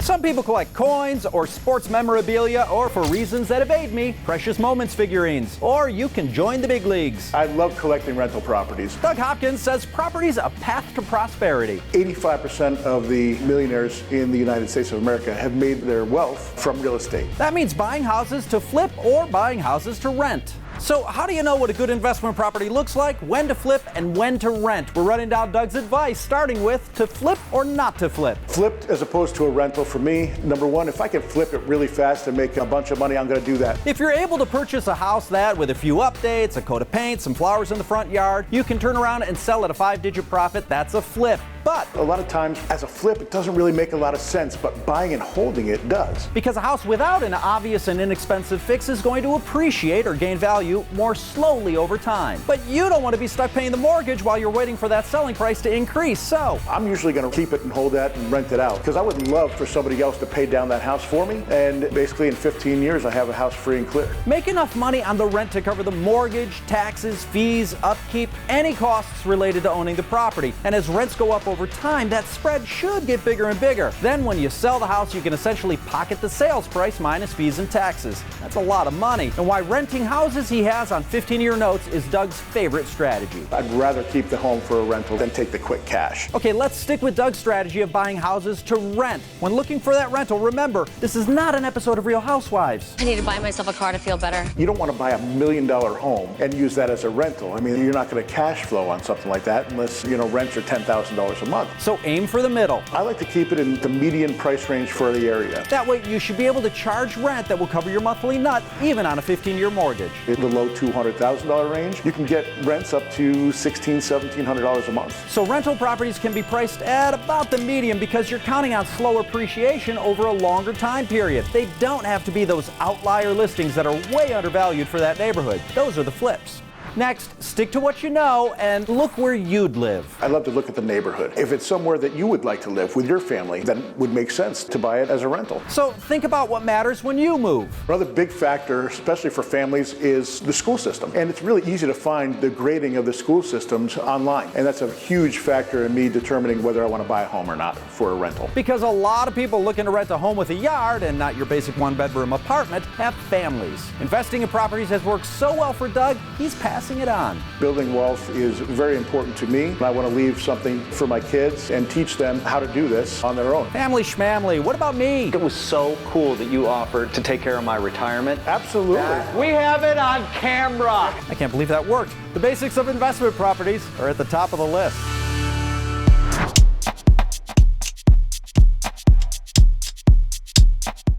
Some people collect coins or sports memorabilia, or for reasons that evade me, precious moments figurines. Or you can join the big leagues. I love collecting rental properties. Doug Hopkins says property's a path to prosperity. 85% of the millionaires in the United States of America have made their wealth from real estate. That means buying houses to flip or buying houses to rent. So how do you know what a good investment property looks like, when to flip, and when to rent? We're running down Doug's advice, starting with to flip or not to flip. Flipped as opposed to a rental for me, number one, if I can flip it really fast and make a bunch of money, I'm going to do that. If you're able to purchase a house that, with a few updates, a coat of paint, some flowers in the front yard, you can turn around and sell at a 5-digit profit, that's a flip. But a lot of times, as a flip, it doesn't really make a lot of sense, but buying and holding it does. Because a house without an obvious and inexpensive fix is going to appreciate or gain value more slowly over time. But you don't want to be stuck paying the mortgage while you're waiting for that selling price to increase, so I'm usually going to keep it and hold that and rent it out, because I would love for somebody else to pay down that house for me, and basically in 15 years I have a house free and clear. Make enough money on the rent to cover the mortgage, taxes, fees, upkeep, any costs related to owning the property. And as rents go up over time, that spread should get bigger and bigger. Then when you sell the house, you can essentially pocket the sales price minus fees and taxes. That's a lot of money. And why renting houses he has on 15-year notes is Doug's favorite strategy. I'd rather keep the home for a rental than take the quick cash. Okay, let's stick with Doug's strategy of buying houses to rent. When looking for that rental, remember, this is not an episode of Real Housewives. I need to buy myself a car to feel better. You don't want to buy $1 million home and use that as a rental. I mean, you're not going to cash flow on something like that unless, rents are $10,000 a month. So aim for the middle. I like to keep it in the median price range for the area. That way you should be able to charge rent that will cover your monthly nut, even on a 15-year mortgage. In the low $200,000 range, you can get rents up to $1,600, $1,700 a month. So rental properties can be priced at about the median because you're counting on slow appreciation over a longer time period. They don't have to be those outlier listings that are way undervalued for that neighborhood. Those are the flips. Next, stick to what you know and look where you'd live. I love to look at the neighborhood. If it's somewhere that you would like to live with your family, then it would make sense to buy it as a rental. So think about what matters when you move. Another big factor, especially for families, is the school system. And it's really easy to find the grading of the school systems online. And that's a huge factor in me determining whether I want to buy a home or not for a rental. Because a lot of people looking to rent a home with a yard and not your basic one-bedroom apartment have families. Investing in properties has worked so well for Doug, he's passing it on. Building wealth is very important to me. I want to leave something for my kids and teach them how to do this on their own. Family schmamly, what about me? It was so cool that you offered to take care of my retirement. Absolutely. We have it on camera. I can't believe that worked. The basics of investment properties are at the top of the list.